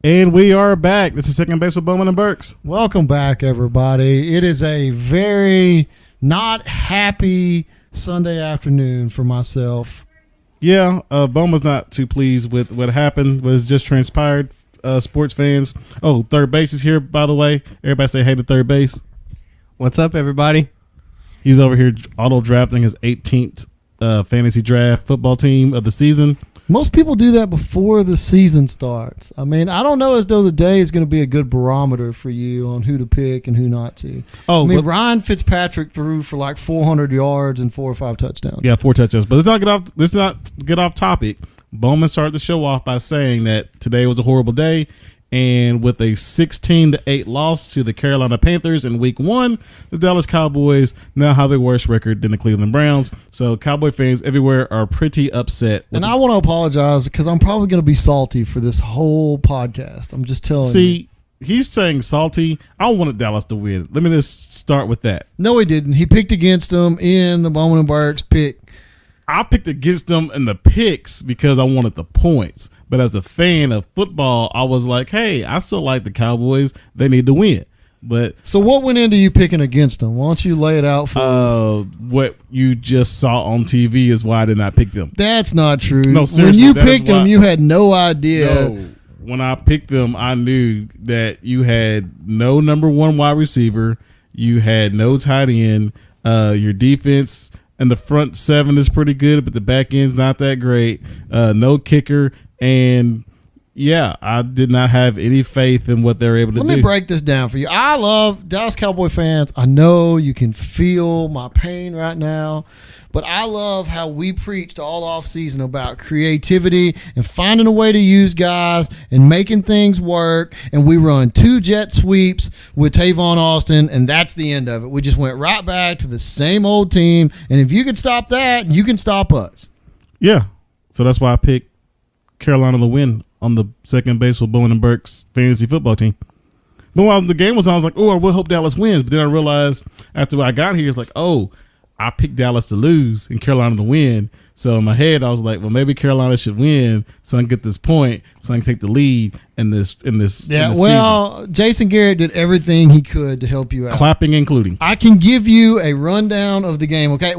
And we are back. This is Second Base with Bowman and Burks. Welcome back, everybody. It is a very not happy Sunday afternoon for myself. Yeah, Bowman's not too pleased with what happened, what has just transpired. Sports fans. Oh, third base is here, by the way. Everybody say hey to third base. What's up, everybody? He's over here auto-drafting his 18th fantasy draft football team of the season. Most people do that before the season starts. I mean, I don't know as though the day is going to be a good barometer for you on who to pick and who not to. Oh, I mean, Ryan Fitzpatrick threw for like 400 yards and 4 or 5 touchdowns. Yeah, 4 touchdowns. But let's not get off topic. Bowman started the show off by saying that today was a horrible day. And with a 16-8 loss to the Carolina Panthers in Week 1, the Dallas Cowboys now have a worse record than the Cleveland Browns. So Cowboy fans everywhere are pretty upset. And I want to apologize because I'm probably going to be salty for this whole podcast. I'm just telling you. See, he's saying salty. I wanted Dallas to win. Let me just start with that. No, he didn't. He picked against them in the Bowman and Burks pick. I picked against them in the picks because I wanted the points. But as a fan of football, I was like, hey, I still like the Cowboys. They need to win. But so what went into you picking against them? Why don't you lay it out for us? What you just saw on TV is why I did not pick them. That's not true. No, seriously. When you picked them, you had no idea. No, when I picked them, I knew that you had no number one wide receiver. You had no tight end. Your defense and the front seven is pretty good, but the back end's not that great. No kicker. And yeah, I did not have any faith in what they're able to do. Let me break this down for you. I love Dallas Cowboy fans. I know you can feel my pain right now, but I love how we preached all off season about creativity and finding a way to use guys and making things work. And we run 2 jet sweeps with Tavon Austin, and that's the end of it. We just went right back to the same old team. And if you can stop that, you can stop us. Yeah. So that's why I picked Carolina to win on the second base with Bowman and Burks fantasy football team. But while the game was on, I was like, oh, I will hope Dallas wins. But then I realized after I got here, it's like, oh, I picked Dallas to lose and Carolina to win. So in my head, I was like, well, maybe Carolina should win so I can get this point, so I can take the lead in this season. Jason Garrett did everything he could to help you out. Clapping including. I can give you a rundown of the game, okay?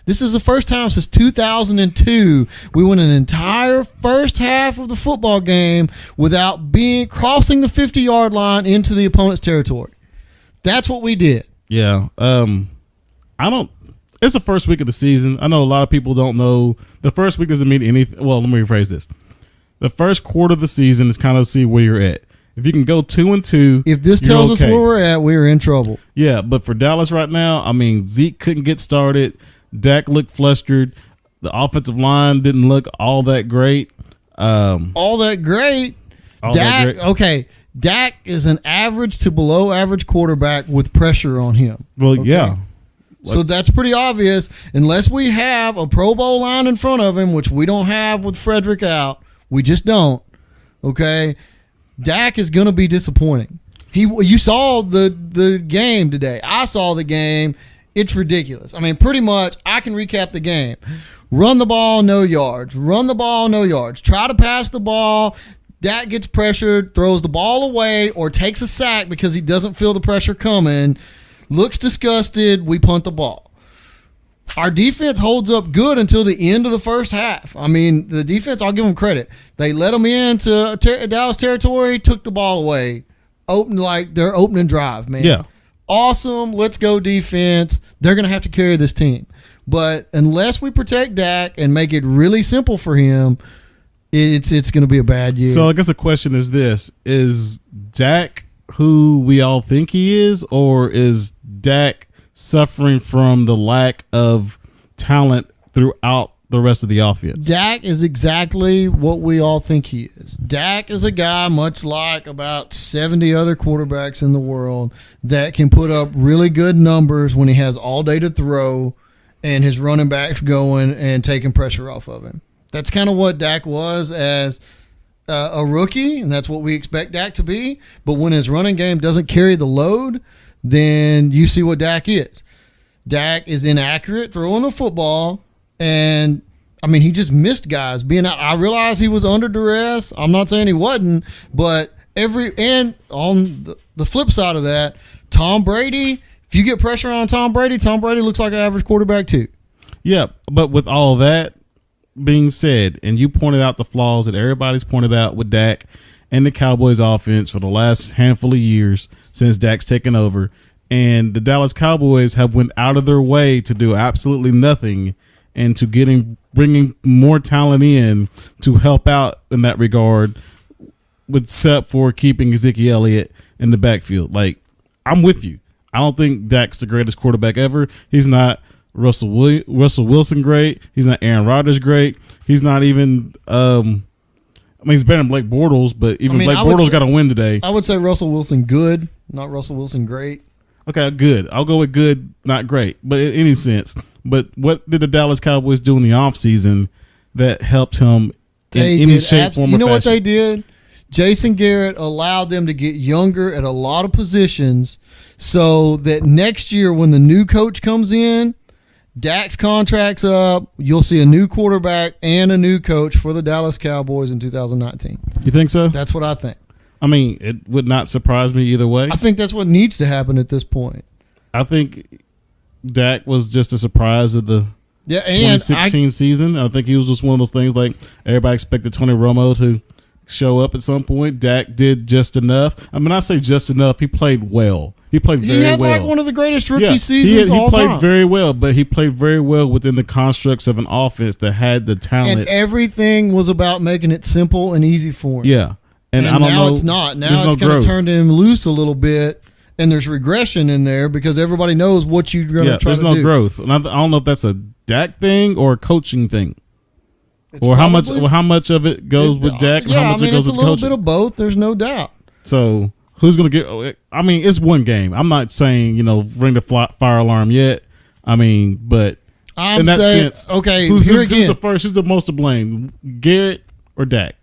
This is the first time since 2002 we went an entire first half of the football game without crossing the 50-yard line into the opponent's territory. That's what we did. Yeah. It's the first week of the season. I know a lot of people don't know. The first week doesn't mean anything. Well, let me rephrase this. The first quarter of the season is kind of see where you're at. If you can go 2-2, if this tells us where we're at, we're in trouble. Yeah, but for Dallas right now, I mean, Zeke couldn't get started. Dak looked flustered. The offensive line didn't look all that great. Okay. Dak is an average to below average quarterback with pressure on him. Well, okay? Yeah. So that's pretty obvious. Unless we have a Pro Bowl line in front of him, which we don't have with Frederick out. We just don't. Okay. Dak is going to be disappointing. You saw the game today. I saw the game. It's ridiculous. I mean, pretty much, I can recap the game. Run the ball, no yards. Run the ball, no yards. Try to pass the ball. Dak gets pressured, throws the ball away, or takes a sack because he doesn't feel the pressure coming. Looks disgusted. We punt the ball. Our defense holds up good until the end of the first half. I mean, the defense, I'll give them credit. They let them into Dallas territory, took the ball away. Their opening drive, man. Yeah. Awesome. Let's go defense. They're going to have to carry this team. But unless we protect Dak and make it really simple for him, it's going to be a bad year. So I guess the question is this. Is Dak who we all think he is, or is Dak suffering from the lack of talent throughout the rest of the offense? Dak is exactly what we all think he is. Dak is a guy much like about 70 other quarterbacks in the world that can put up really good numbers when he has all day to throw and his running backs going and taking pressure off of him. That's kind of what Dak was as a rookie, and that's what we expect Dak to be. But when his running game doesn't carry the load, then you see what Dak is. Dak is inaccurate throwing the football, and I mean, he just missed guys being out. I realized he was under duress. I'm not saying he wasn't, but and on the flip side of that, Tom Brady, if you get pressure on Tom Brady looks like an average quarterback too. Yeah, but with all that being said, and you pointed out the flaws that everybody's pointed out with Dak and the Cowboys offense for the last handful of years since Dak's taken over, and the Dallas Cowboys have went out of their way to do absolutely nothing and to bringing more talent in to help out in that regard, except for keeping Ezekiel Elliott in the backfield. Like, I'm with you. I don't think Dak's the greatest quarterback ever. He's not Russell Wilson great. He's not Aaron Rodgers great. He's not even he's better than Blake Bortles, but even Blake Bortles got to win today. I would say Russell Wilson good, not Russell Wilson great. Okay, good. I'll go with good, not great, but in any sense. But what did the Dallas Cowboys do in the offseason that helped him in any shape, form, or fashion? You know what they did? Jason Garrett allowed them to get younger at a lot of positions so that next year when the new coach comes in, Dak's contract's up, you'll see a new quarterback and a new coach for the Dallas Cowboys in 2019. You think so? That's what I think. I mean, it would not surprise me either way. I think that's what needs to happen at this point. I think Dak was just a surprise of the 2016 season. I think he was just one of those things like everybody expected Tony Romo to show up at some point. Dak did just enough. I mean, I say just enough. He played well. He played very well. He had like one of the greatest rookie seasons all time. He played very well, but he played very well within the constructs of an offense that had the talent. And everything was about making it simple and easy for him. Yeah. And I don't now know. It's not. Now it's kind of turned him loose a little bit. And there's regression in there because everybody knows what you're going to try to do. There's no growth. And I don't know if that's a Dak thing or a coaching thing. Or how much of it goes with Dak and how much it goes with coaching. It's a little bit of both. There's no doubt. So who's going to get – I mean, it's one game. I'm not saying, ring the fire alarm yet. I mean, but in that sense, okay, who's the most to blame, Garrett or Dak?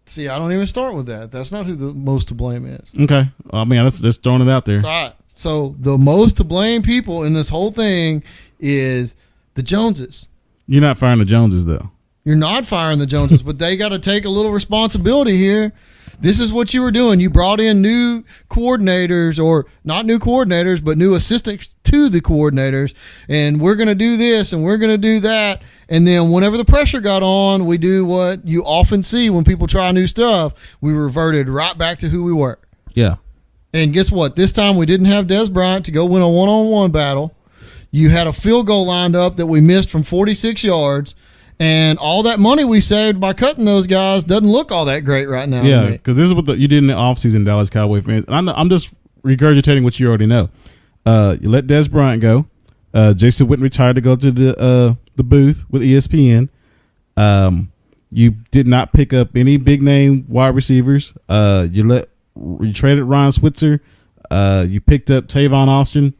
See, I don't even start with that. That's not who the most to blame is. Okay. I mean, that's just throwing it out there. All right. So the most to blame people in this whole thing is the Joneses. You're not firing the Joneses, though. You're not firing the Joneses, but they got to take a little responsibility here. This is what you were doing. You brought in new coordinators, or not new coordinators, but new assistants to the coordinators, and we're going to do this and we're going to do that. And then whenever the pressure got on, we do what you often see when people try new stuff. We reverted right back to who we were. Yeah. And guess what? This time we didn't have Des Bryant to go win a one-on-one battle. You had a field goal lined up that we missed from 46 yards. And all that money we saved by cutting those guys doesn't look all that great right now. Yeah, because this is what you did in the offseason, Dallas Cowboy fans. And I'm just regurgitating what you already know. You let Des Bryant go. Jason Witten retired to go to the booth with ESPN. You did not pick up any big name wide receivers. You traded Ryan Switzer. You picked up Tavon Austin.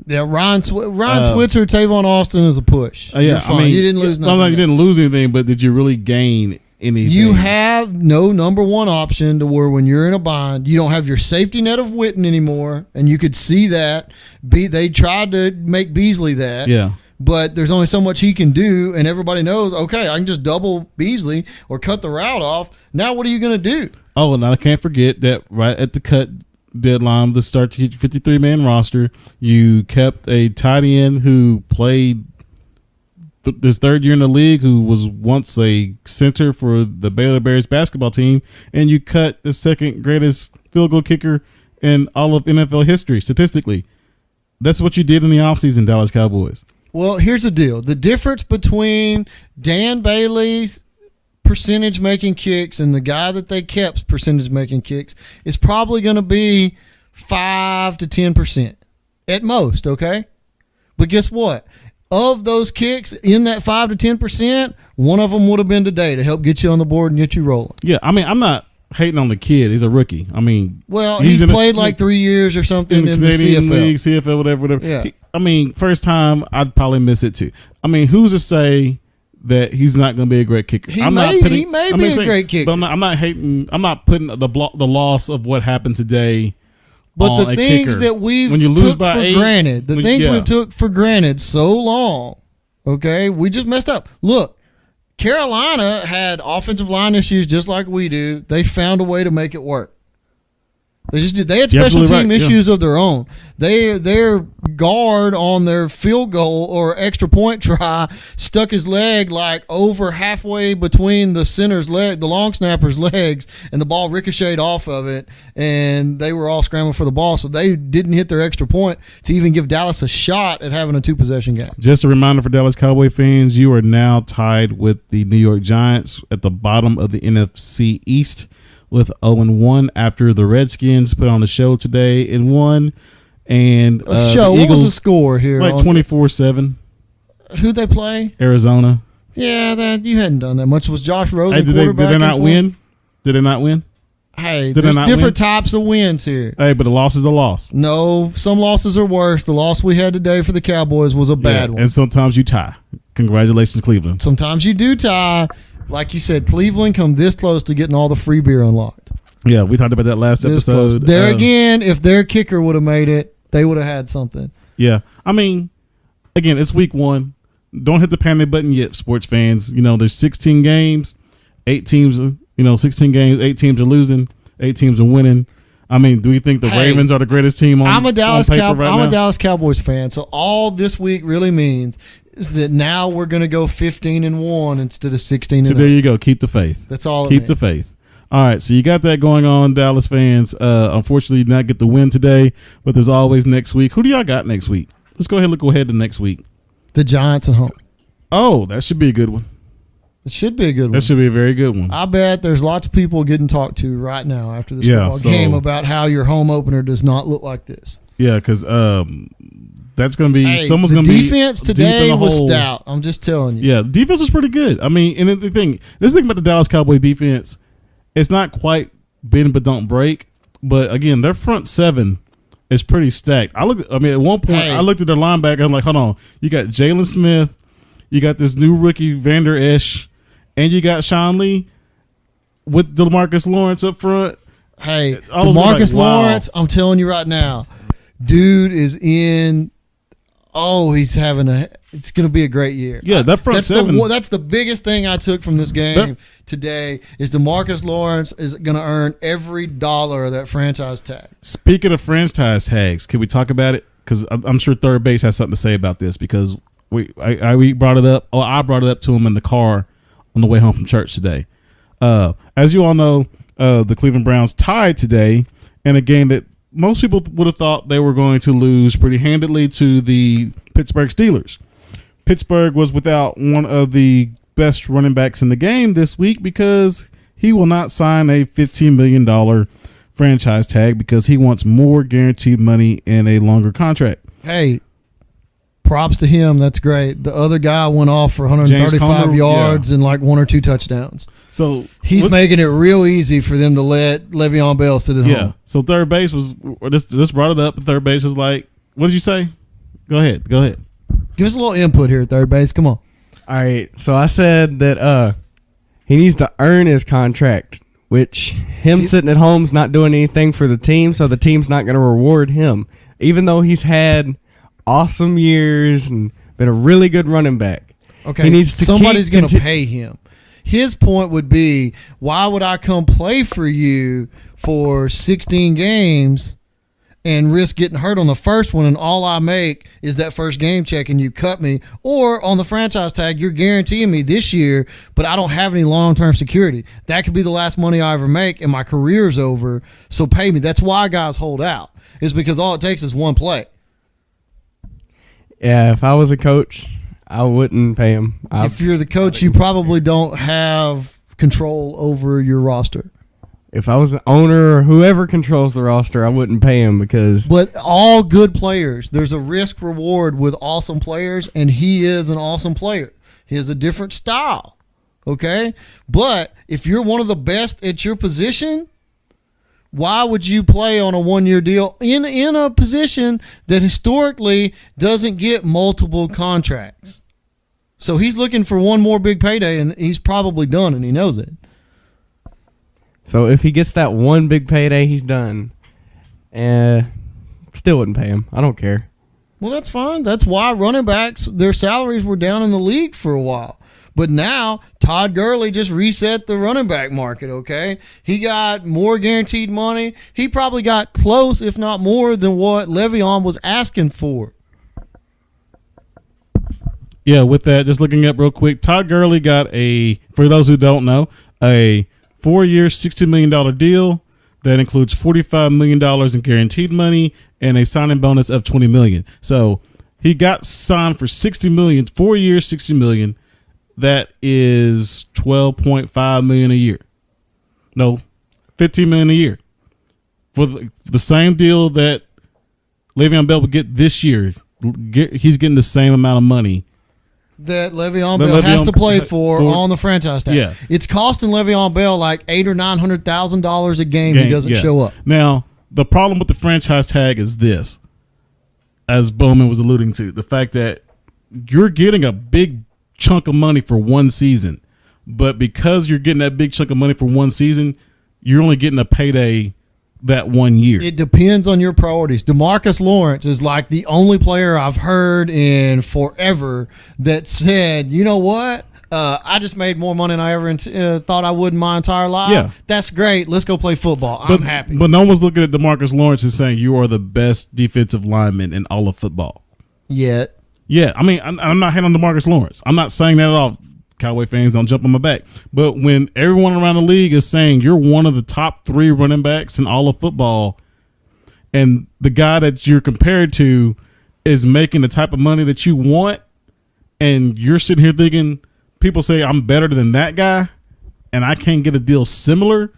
Yeah, Ryan Switzer, Tavon Austin is a push. Yeah, I mean, you didn't lose nothing. You didn't lose anything, but did you really gain anything? You have no number one option to where when you're in a bind, you don't have your safety net of Witten anymore, and you could see that. They tried to make Beasley that. Yeah. But there's only so much he can do, and everybody knows, okay, I can just double Beasley or cut the route off. Now what are you going to do? Oh, and I can't forget that right at the cut deadline, the start to 53-man roster, you kept a tight end who played his third year in the league, who was once a center for the Baylor Bears basketball team, and you cut the second greatest field goal kicker in all of NFL history, statistically. That's what you did in the offseason, Dallas Cowboys. Well, here's the deal. The difference between Dan Bailey's percentage making kicks and the guy that they kept percentage making kicks is probably going to be 5 to 10% at most, okay? But guess what? Of those kicks in that 5 to 10%, one of them would have been today to help get you on the board and get you rolling. Yeah, I mean, I'm not hating on the kid. He's a rookie. I mean, well, he's played like 3 years or something in the Canadian CFL. League, CFL, whatever. Yeah. First time, I'd probably miss it too. I mean, who's to say that he's not going to be a great kicker? He may be a great kicker. But I'm not hating. I'm not putting the loss of what happened today. But the things that we've took for granted so long, Okay, we just messed up. Look, Carolina had offensive line issues just like we do. They found a way to make it work. They just did. They had special team issues of their own. Their guard on their field goal or extra point try stuck his leg like over halfway between the center's leg, the long snapper's legs, and the ball ricocheted off of it, and they were all scrambling for the ball, so they didn't hit their extra point to even give Dallas a shot at having a 2-possession game. Just a reminder for Dallas Cowboy fans, you are now tied with the New York Giants at the bottom of the NFC East with 0-1 after the Redskins put on a show today and won. And a show. What was the score here? Like 24-7. Who'd they play? Arizona. Yeah, you hadn't done that much. Was Josh Rosen quarterback? Did they not win? Did they not win? Hey, there's different types of wins here. Hey, but a loss is a loss. No, some losses are worse. The loss we had today for the Cowboys was a bad one. And sometimes you tie. Congratulations, Cleveland. Sometimes you do tie. Like you said, Cleveland come this close to getting all the free beer unlocked. Yeah, we talked about that last episode. There again, if their kicker would have made it, they would have had something. Yeah. I mean, again, it's week 1. Don't hit the panic button yet, sports fans. There's 16 games, 8 teams, 16 games, 8 teams are losing, 8 teams are winning. I mean, do we think the Ravens are the greatest team on paper right now? I'm a Dallas Cowboys fan, so all this week really means is that now we're going to go 15-1 instead of 16-0. So there you go. Keep the faith. That's all. Keep the faith. All right. So you got that going on, Dallas fans. Unfortunately, you did not get the win today, but there's always next week. Who do y'all got next week? Let's go ahead and look ahead to next week. The Giants at home. Oh, that should be a good one. It should be a good one. That should be a very good one. I bet there's lots of people getting talked to right now after this football game about how your home opener does not look like this. Yeah, because that's going to be someone's going to be. Defense today was stout. I'm just telling you. Yeah, defense was pretty good. I mean, and the thing about the Dallas Cowboy defense, it's not quite bend but don't break. But again, their front seven is pretty stacked. At one point, I looked at their linebacker. I'm like, hold on, you got Jalen Smith, you got this new rookie Vander Esch, and you got Sean Lee with DeMarcus Lawrence up front. Hey, DeMarcus Lawrence, I'm telling you right now, dude is in. Oh, he's having it's going to be a great year. Yeah, that front seven. That's the biggest thing I took from this game today is DeMarcus Lawrence is going to earn every dollar of that franchise tag. Speaking of franchise tags, can we talk about it? Because I'm sure Third Base has something to say about this because we brought it up. I brought it up to him in the car on the way home from church today. As you all know, the Cleveland Browns tied today in a game that most people would have thought they were going to lose pretty handedly to the Pittsburgh Steelers. Pittsburgh was without one of the best running backs in the game this week because he will not sign a $15 million franchise tag because he wants more guaranteed money in a longer contract. Hey, props to him. That's great. The other guy went off for 135 yards and like 1 or 2 touchdowns. So he's making it real easy for them to let Le'Veon Bell sit at home. Yeah. So Third Base was just brought it up, and Third Base was like, "What did you say? Go ahead. Give us a little input here, Third Base. Come on." All right. So I said that he needs to earn his contract, which him sitting at home's not doing anything for the team, so the team's not going to reward him, even though he's had awesome years and been a really good running back. Okay, he needs to somebody's going to pay him. His point would be, why would I come play for you for 16 games and risk getting hurt on the first one and all I make is that first game check and you cut me? Or on the franchise tag, you're guaranteeing me this year, but I don't have any long-term security. That could be the last money I ever make and my career's over, so pay me. That's why guys hold out, is because all it takes is one play. Yeah, if I was a coach, I wouldn't pay him. If you're the coach, you probably don't have control over your roster. If I was the owner or whoever controls the roster, I wouldn't pay him because... But all good players, there's a risk reward with awesome players, and he is an awesome player. He has a different style, okay? But if you're one of the best at your position, why would you play on a one-year deal in a position that historically doesn't get multiple contracts? So he's looking for one more big payday, and he's probably done, and he knows it. So if he gets that one big payday, he's done. Still wouldn't pay him. I don't care. Well, that's fine. That's why running backs, their salaries were down in the league for a while. But now, Todd Gurley just reset the running back market, okay? He got more guaranteed money. He probably got close, if not more, than what Le'Veon was asking for. Yeah, with that, just looking up real quick, Todd Gurley got for those who don't know, a 4-year, $60 million deal that includes $45 million in guaranteed money and a signing bonus of $20 million. So he got signed for $60 million, 4 years, $60 million. That is $12.5 million a year. No, $15 million a year for the same deal that Le'Veon Bell would get this year. He's getting the same amount of money that Le'Veon Bell has to play for on the franchise tag. Yeah. It's costing Le'Veon Bell like $800,000 or $900,000 a game he doesn't show up. Now, the problem with the franchise tag is this, as Bowman was alluding to, the fact that you're getting a big chunk of money for one season, but because you're getting that big chunk of money for one season, you're only getting a payday that 1 year. It depends on your priorities. DeMarcus Lawrence is like the only player I've heard in forever that said, you know what? I just made more money than I ever thought I would in my entire life. Yeah. That's great. Let's go play football. I'm happy. But no one's looking at DeMarcus Lawrence and saying you are the best defensive lineman in all of football. Yet. Yeah, I mean, I'm not hating on DeMarcus Lawrence. I'm not saying that at all. Cowboy fans, don't jump on my back. But when everyone around the league is saying you're one of the top 3 running backs in all of football, and the guy that you're compared to is making the type of money that you want, and you're sitting here thinking, people say I'm better than that guy, and I can't get a deal similar,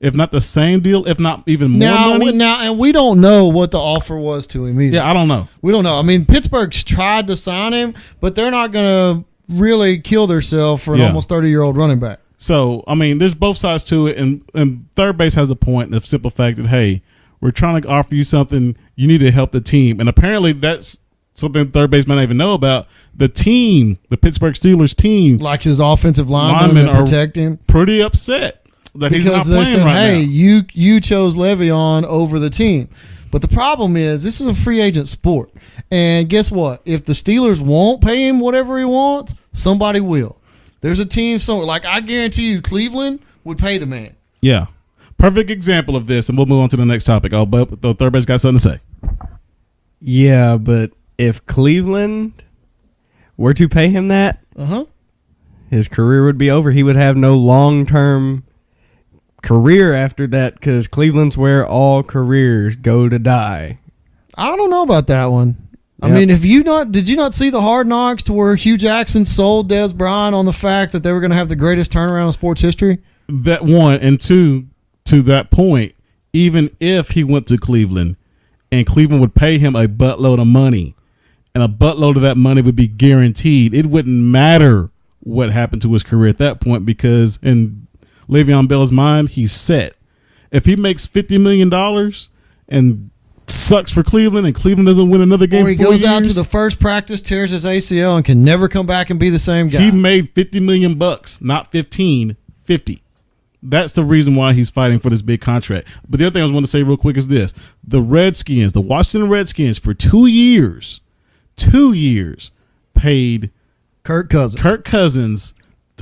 if not the same deal, if not even more money. And we don't know what the offer was to him either. Yeah, I don't know. We don't know. I mean, Pittsburgh's tried to sign him, but they're not going to really kill themselves for an almost 30-year-old running back. So, I mean, there's both sides to it, and third base has a point, the simple fact that, hey, we're trying to offer you something, you need to help the team. And apparently that's something third base might not even know about. The team, the Pittsburgh Steelers team, like his offensive linemen that protect him, pretty upset that he's not playing said, right hey, now. you chose Le'Veon over the team. But the problem is this is a free agent sport. And guess what? If the Steelers won't pay him whatever he wants, somebody will. There's a team somewhere. Like, I guarantee you Cleveland would pay the man. Yeah. Perfect example of this, and we'll move on to the next topic. Oh, but the third base got something to say. Yeah, but if Cleveland were to pay him that, his career would be over. He would have no long-term career after that because Cleveland's where all careers go to die. I don't know about that one. I mean, did you not see the Hard Knocks to where Hugh Jackson sold Des Bryant on the fact that they were going to have the greatest turnaround in sports history? That one, and two, to that point, even if he went to Cleveland and Cleveland would pay him a buttload of money and a buttload of that money would be guaranteed, it wouldn't matter what happened to his career at that point because in Le'Veon Bell's mind, he's set. If he makes $50 million and sucks for Cleveland and Cleveland doesn't win another game, or he goes out to the first practice, tears his ACL, and can never come back and be the same guy. He made $50 million, not 15, 50. That's the reason why he's fighting for this big contract. But the other thing I was want to say real quick is this. The Redskins, the Washington Redskins, for 2 years, paid Kirk Cousins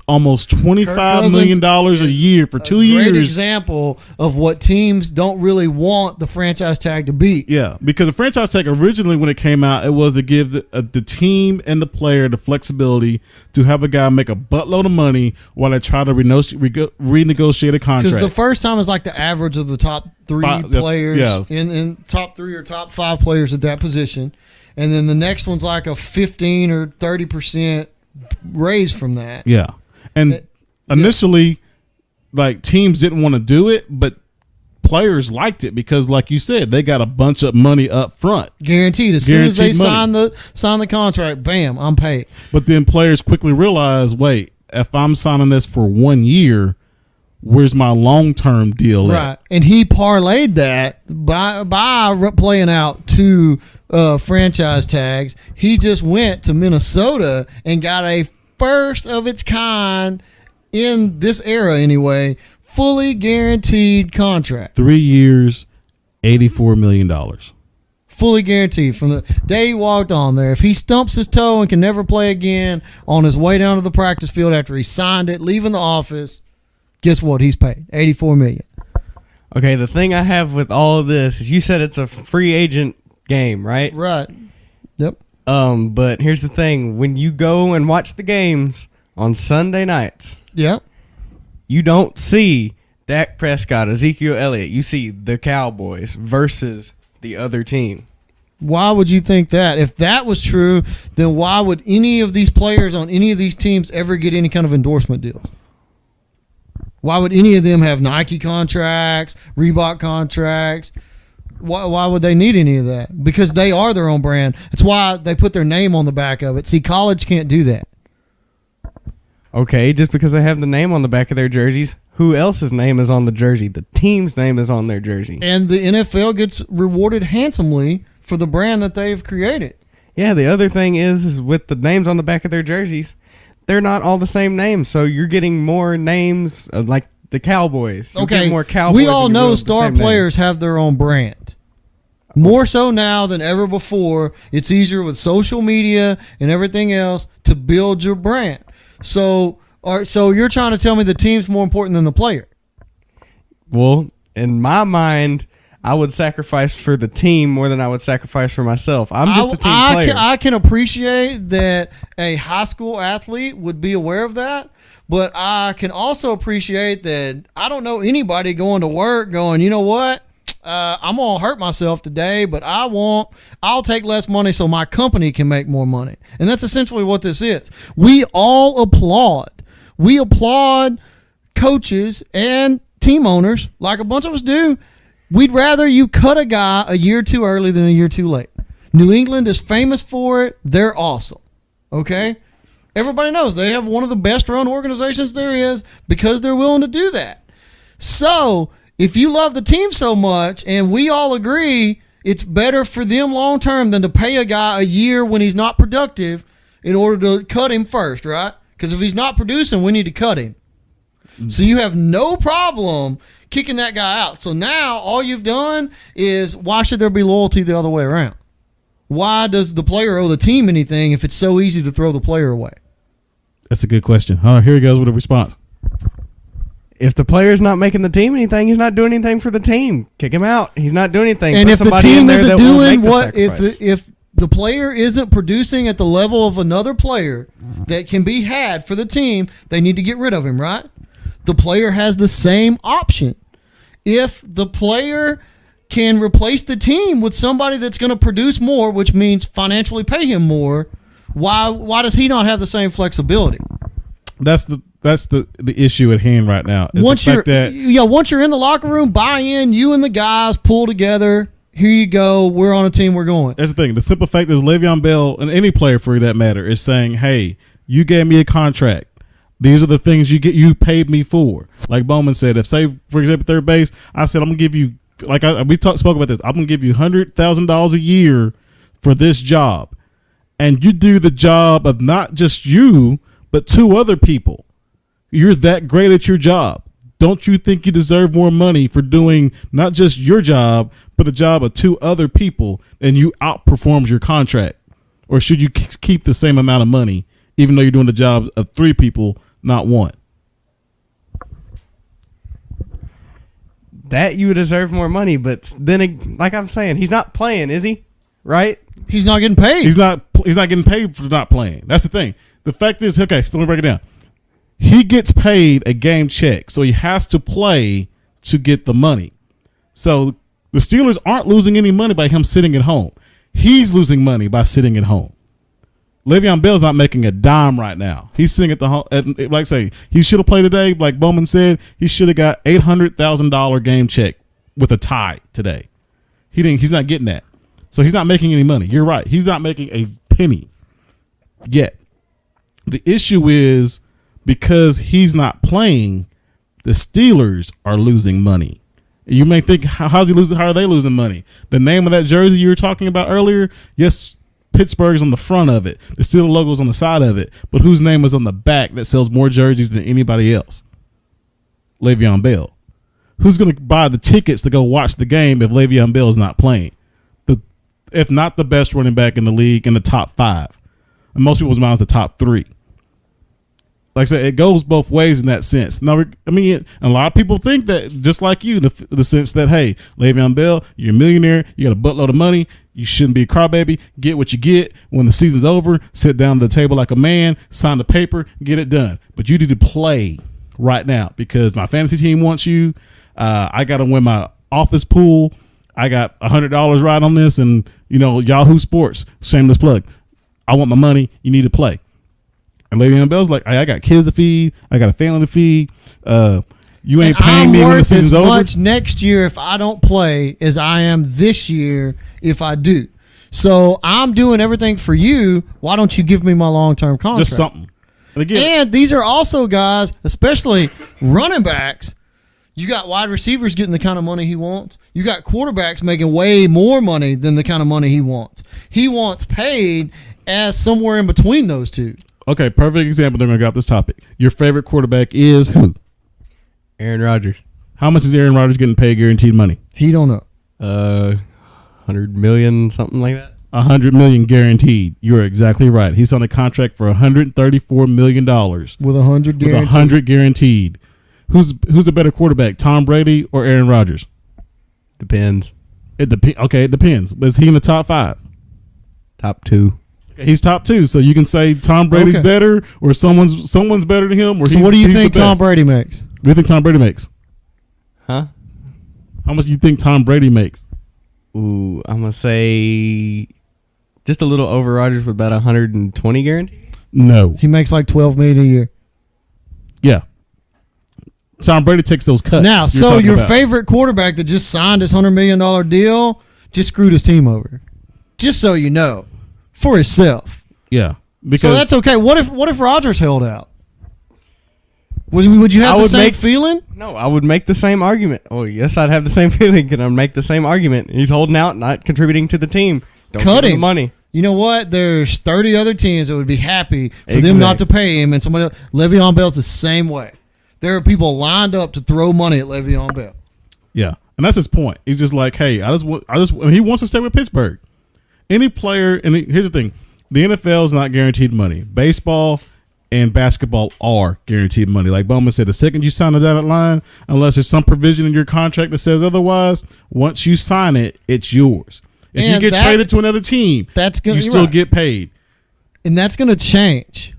almost $25 million a year for 2 years. Great example of what teams don't really want the franchise tag to be. Yeah, because the franchise tag originally, when it came out, it was to give the team and the player the flexibility to have a guy make a buttload of money while they try to renegotiate a contract. Because the first time is like the average of the top 3 players in top 3 or top 5 players at that position. And then the next one's like a 15 or 30% raise from that. Yeah. And initially, like, teams didn't want to do it, but players liked it because, like you said, they got a bunch of money up front. Guaranteed. As soon as they sign the contract, bam, I'm paid. But then players quickly realize, wait, if I'm signing this for 1 year, where's my long-term deal at? Right. And he parlayed that by playing out 2 franchise tags. He just went to Minnesota and got a first of its kind in this era anyway, fully guaranteed contract. 3 years, $84 million. Fully guaranteed from the day he walked on there. If he stumps his toe and can never play again on his way down to the practice field after he signed it, leaving the office, guess what? He's paid $84 million. Okay, the thing I have with all of this is you said it's a free agent game, right? Right. Yep. But here's the thing. When you go and watch the games on Sunday nights, Yep. you don't see Dak Prescott, Ezekiel Elliott. You see the Cowboys versus the other team. Why would you think that? If that was true, then why would any of these players on any of these teams ever get any kind of endorsement deals? Why would any of them have Nike contracts, Reebok contracts? Why would they need any of that? Because they are their own brand. That's why they put their name on the back of it. See, college can't do that. Okay, just because they have the name on the back of their jerseys, who else's name is on the jersey? The team's name is on their jersey. And the NFL gets rewarded handsomely for the brand that they've created. Yeah, the other thing is with the names on the back of their jerseys, they're not all the same names. So you're getting more names like the Cowboys. You're getting more Cowboys. We all know star players have their own brand. More so now than ever before. It's easier with social media and everything else to build your brand. So you're trying to tell me the team's more important than the player? Well, in my mind, I would sacrifice for the team more than I would sacrifice for myself. I'm just a team player. I can appreciate that a high school athlete would be aware of that, but I can also appreciate that I don't know anybody going to work going, you know what? I'm going to hurt myself today, but I'll take less money so my company can make more money. And that's essentially what this is. We all applaud. We applaud coaches and team owners like a bunch of us do. We'd rather you cut a guy a year too early than a year too late. New England is famous for it. They're awesome. Okay? Everybody knows they have one of the best run organizations there is because they're willing to do that. So if you love the team so much and we all agree it's better for them long term than to pay a guy a year when he's not productive in order to cut him first, right? Because if he's not producing, we need to cut him. So you have no problem kicking that guy out. So now all you've done is why should there be loyalty the other way around? Why does the player owe the team anything if it's so easy to throw the player away? That's a good question. All right, here he goes with a response. If the player's not making the team anything, he's not doing anything for the team. Kick him out. He's not doing anything. And Put if the somebody in team there isn't that will doing make the what, sacrifice. if the player isn't producing at the level of another player that can be had for the team, they need to get rid of him, right? The player has the same option. If the player can replace the team with somebody that's going to produce more, which means financially pay him more, why does he not have the same flexibility? That's the issue at hand right now. Is Once the fact that once you're in the locker room, buy in, you and the guys pull together. Here you go. We're on a team. We're going. that's the thing. The simple fact is Le'Veon Bell and any player for that matter is saying, "Hey, you gave me a contract. These are the things you paid me for." Like Bowman said, if say for example third base, I said I'm gonna give you spoke about this. I'm gonna give you $100,000 a year for this job, and you do the job of not just you but two other people. You're that great at your job. Don't you think you deserve more money for doing not just your job but the job of two other people, and you outperforms your contract? Or should you keep the same amount of money even though you're doing the job of three people, not one? That you deserve more money, but then, like I'm saying, he's not playing, is he? Right? He's not getting paid. He's not getting paid for not playing. That's the thing. The fact is, okay, so let me break it down. He gets paid a game check, so he has to play to get the money. So the Steelers aren't losing any money by him sitting at home. He's losing money by sitting at home. Le'Veon Bell's not making a dime right now. He's sitting at the home. Like I say, he should have played today. Like Bowman said, he should have got $800,000 game check with a tie today. He's not getting that. So he's not making any money. You're right. He's not making a penny yet. The issue is because he's not playing, the Steelers are losing money. You may think, how's he losing? How are they losing money? The name of that jersey you were talking about earlier, yes, Pittsburgh's on the front of it. The Steelers logo's on the side of it. But whose name is on the back that sells more jerseys than anybody else? Le'Veon Bell. Who's going to buy the tickets to go watch the game if Le'Veon Bell is not playing? if not the best running back in the league, in the top 5. And most people's minds, the top 3. Like I said, it goes both ways in that sense. Now, I mean, a lot of people think that, just like you, the sense that, hey, Le'Veon Bell, you're a millionaire, you got a buttload of money, you shouldn't be a crybaby, get what you get. When the season's over, sit down at the table like a man, sign the paper, get it done. But you need to play right now because my fantasy team wants you. I got to win my office pool. I got $100 right on this, and, Yahoo Sports, shameless plug. I want my money. You need to play. And Le'Veon Bell's like, I got kids to feed. I got a family to feed. You ain't paying me when the season's over. I'm worth as much next year if I don't play as I am this year if I do. So I'm doing everything for you. Why don't you give me my long-term contract? Just something. And these are also guys, especially running backs. You got wide receivers getting the kind of money he wants. You got quarterbacks making way more money than the kind of money he wants. He wants paid as somewhere in between those two. Okay, perfect example. Then I got this topic. Your favorite quarterback is who? Aaron Rodgers. How much is Aaron Rodgers getting paid guaranteed money? He don't know. 100 million, something like that. 100 million guaranteed. You're exactly right. He's on a contract for $134 million with 100 guaranteed. With 100 guaranteed. Who's the better quarterback, Tom Brady or Aaron Rodgers? Depends. It depends. But is he in the top 5? Top 2. He's top 2, so you can say Tom Brady's better, or someone's better than him. Or so, what do you think Tom Brady makes? What do you think Tom Brady makes? Huh? How much do you think Tom Brady makes? Ooh, I'm gonna say just a little over Rodgers with about 120 guaranteed. No, he makes like $12 million a year. Yeah, Tom Brady takes those cuts. Now, so your favorite quarterback that just signed his $100 million deal just screwed his team over. Just so you know. For himself. Yeah. So that's okay. What if Rodgers held out? Would you have the same feeling? No, I would make the same argument. Oh, yes, I'd have the same feeling. I'd make the same argument. He's holding out, not contributing to the team. Don't Cut give him him. the money. You know what? There's 30 other teams that would be happy for them not to pay him, and somebody else. Le'Veon Bell's the same way. There are people lined up to throw money at Le'Veon Bell. Yeah, and that's his point. He's just like, hey, he wants to stay with Pittsburgh. Any player, and here's the thing, the NFL is not guaranteed money. Baseball and basketball are guaranteed money. Like Bowman said, the second you sign a dotted line, unless there's some provision in your contract that says otherwise, once you sign it, it's yours. If you get traded to another team, you still get paid. And that's going to change.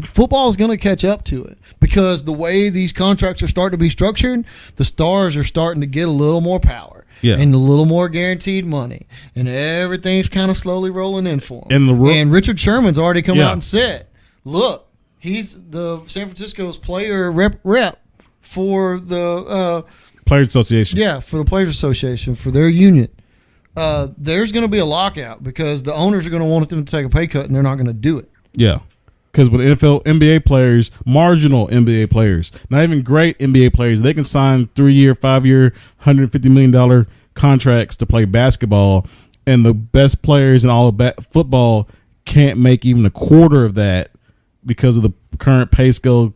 Football is going to catch up to it because the way these contracts are starting to be structured, the stars are starting to get a little more power. Yeah. And a little more guaranteed money. And everything's kind of slowly rolling in for him. And Richard Sherman's already come out and said, look, he's the San Francisco's player rep for the Players Association. Yeah, for the Players Association, for their union. There's going to be a lockout because the owners are going to want them to take a pay cut, and they're not going to do it. Yeah. Because with NBA players, marginal NBA players, not even great NBA players, they can sign 3-year, 5-year, $150 million contracts to play basketball, and the best players in all of football can't make even a quarter of that because of the current pay scale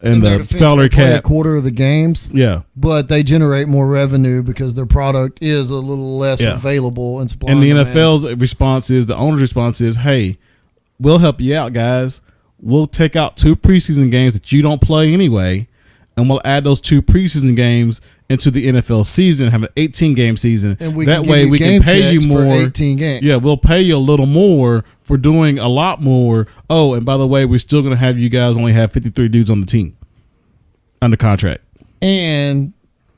and the salary cap. A quarter of the games, yeah, but they generate more revenue because their product is a little less available and supply. And the NFL's response is, the owner's response is, hey, we'll help you out, guys. We'll take out 2 preseason games that you don't play anyway, and we'll add those 2 preseason games into the NFL season, have an 18-game season. And that way we can pay you more. 18 games. Yeah, we'll pay you a little more for doing a lot more. Oh, and by the way, we're still going to have you guys only have 53 dudes on the team under contract. And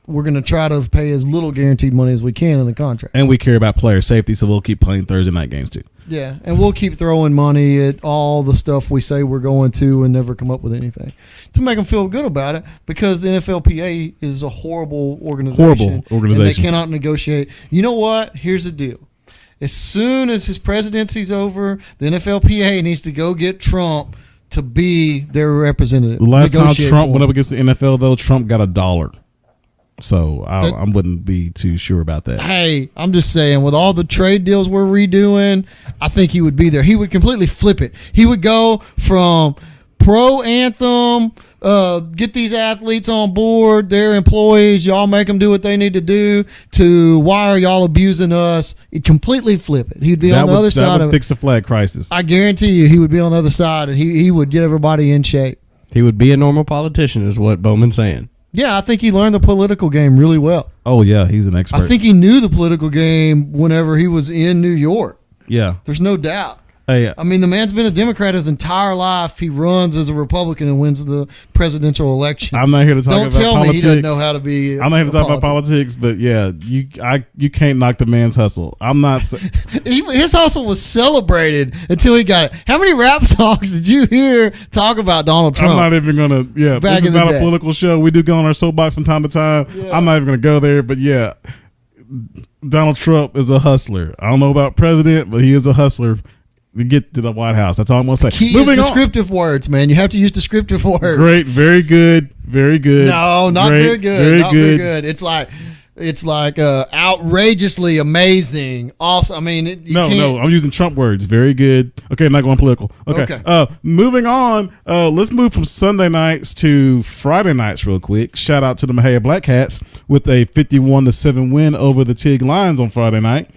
we're going to try to pay as little guaranteed money as we can in the contract. And we care about player safety, so we'll keep playing Thursday night games too. Yeah, and we'll keep throwing money at all the stuff we say we're going to and never come up with anything to make them feel good about it because the NFLPA is a horrible organization. And they cannot negotiate. You know what? Here's the deal. As soon as his presidency's over, the NFLPA needs to go get Trump to be their representative. The last time Trump went up against the NFL, though, Trump got $1. So I wouldn't be too sure about that. Hey, I'm just saying, with all the trade deals we're redoing, I think he would be there. He would completely flip it. He would go from pro anthem, get these athletes on board, they're employees, y'all make them do what they need to do, to why are y'all abusing us? He'd completely flip it. He'd be on the other side that would of fix the flag crisis. I guarantee you he would be on the other side, and he would get everybody in shape. He would be a normal politician, is what Bowman's saying. Yeah, I think he learned the political game really well. Oh, yeah, he's an expert. I think he knew the political game whenever he was in New York. Yeah. There's no doubt. Hey, I mean, the man's been a Democrat his entire life. He runs as a Republican and wins the presidential election. I'm not here to talk Don't about tell politics. me he doesn't know how to be. I'm not here to talk about politics, but yeah, you can't knock the man's hustle. I'm not. His hustle was celebrated until he got it. How many rap songs did you hear talk about Donald Trump? I'm not even gonna. Yeah, Back this is in the not a day. political show. We do go on our soapbox from time to time. Yeah. I'm not even gonna go there, but yeah, Donald Trump is a hustler. I don't know about president, but he is a hustler to get to the White House. That's all I'm gonna say. Key Moving is on. descriptive words, man. You have to use descriptive words. Great, very good, very good. No, not Great, very good. Very Not good. very good. It's like outrageously amazing. Also, I mean, No, I'm using Trump words. Very good. Okay, not going political. Okay. Moving on. Let's move from Sunday nights to Friday nights real quick. Shout out to the Mahia Black Cats with a 51-7 win over the Tig Lions on Friday night.